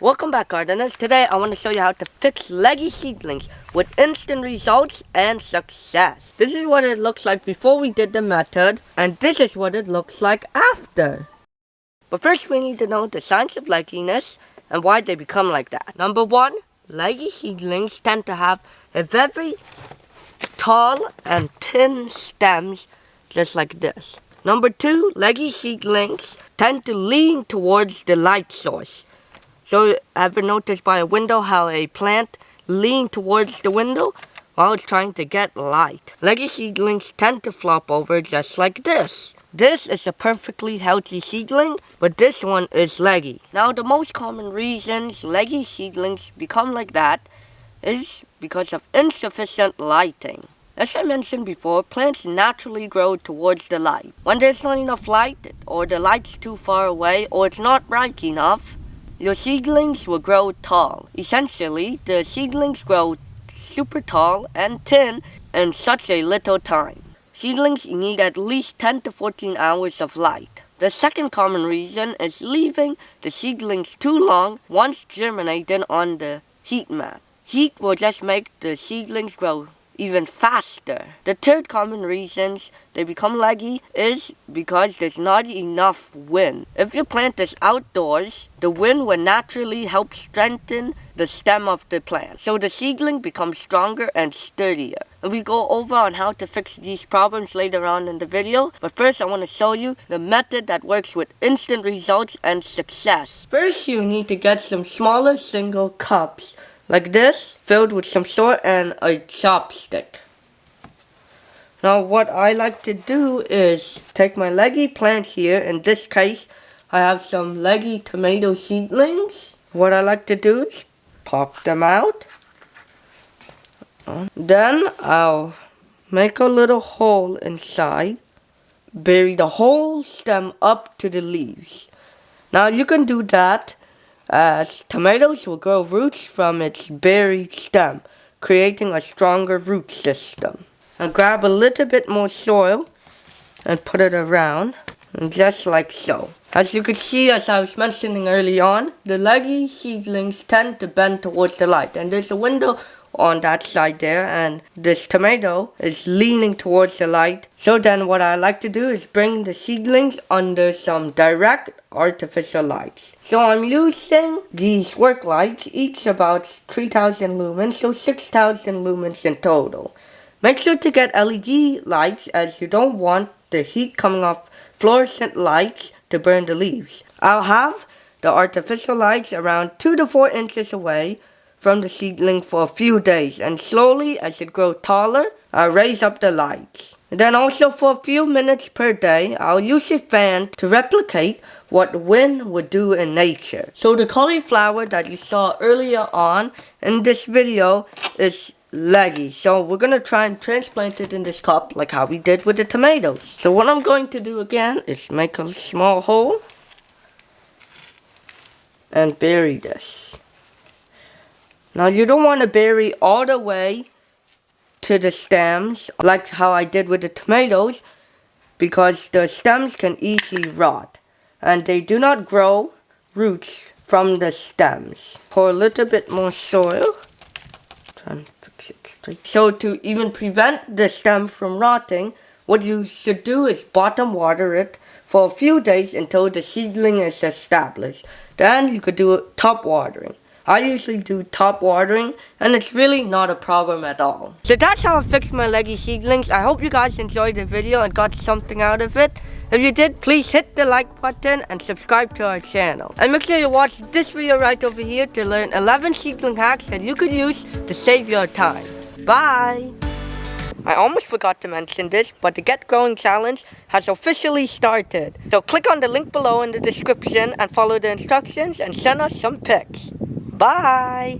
Welcome back, gardeners. Today I want to show you how to fix leggy seedlings with instant results and success. This is what it looks like before we did the method, and this is what it looks like after. But first we need to know the signs of legginess and why they become like that. Number 1, leggy seedlings tend to have a very tall and thin stems, just like this. Number 2, leggy seedlings tend to lean towards the light source. So, ever noticed by a window how a plant leans towards the window while it's trying to get light? Leggy seedlings tend to flop over just like this. This is a perfectly healthy seedling, but this one is leggy. Now, the most common reasons leggy seedlings become like that is because of insufficient lighting. As I mentioned before, plants naturally grow towards the light. When there's not enough light, or the light's too far away, or it's not bright enough, your seedlings will grow tall. Essentially, the seedlings grow super tall and thin in such a little time. Seedlings need at least 10 to 14 hours of light. The second common reason is leaving the seedlings too long once germinated on the heat mat. Heat will just make the seedlings grow even faster. The third common reason they become leggy is because there's not enough wind. If your plant is outdoors, the wind will naturally help strengthen the stem of the plant, so the seedling becomes stronger and sturdier. And we go over on how to fix these problems later on in the video, but first I want to show you the method that works with instant results and success. First, you need to get some smaller single cups like this, filled with some soil and a chopstick. Now what I like to do is take my leggy plants here. In this case, I have some leggy tomato seedlings. What I like to do is pop them out. Then I'll make a little hole inside. Bury the whole stem up to the leaves. Now you can do that as tomatoes will grow roots from its buried stem, creating a stronger root system. And grab a little bit more soil and put it around, and just like so. As you can see, as I was mentioning early on, the leggy seedlings tend to bend towards the light, and there's a window on that side there, and this tomato is leaning towards the light. So then what I like to do is bring the seedlings under some direct artificial lights. So I'm using these work lights, each about 3000 lumens, so 6000 lumens in total. Make sure to get LED lights, as you don't want the heat coming off fluorescent lights to burn the leaves. I'll have the artificial lights around 2 to 4 inches away from the seedling for a few days, and slowly as it grows taller, I'll raise up the lights. And then also for a few minutes per day, I'll use a fan to replicate what wind would do in nature. So the cauliflower that you saw earlier on in this video is leggy. So we're going to try and transplant it in this cup like how we did with the tomatoes. So what I'm going to do again is make a small hole and bury this. Now you don't want to bury all the way to the stems like how I did with the tomatoes, because the stems can easily rot and they do not grow roots from the stems. Pour a little bit more soil. Try and fix it straight. So to even prevent the stem from rotting, what you should do is bottom water it for a few days until the seedling is established. Then you could do top watering. I usually do top watering, and it's really not a problem at all. So that's how I fixed my leggy seedlings. I hope you guys enjoyed the video and got something out of it. If you did, please hit the like button and subscribe to our channel. And make sure you watch this video right over here to learn 11 seedling hacks that you could use to save your time. Bye! I almost forgot to mention this, but the Get Growing Challenge has officially started. So click on the link below in the description and follow the instructions and send us some pics. Bye!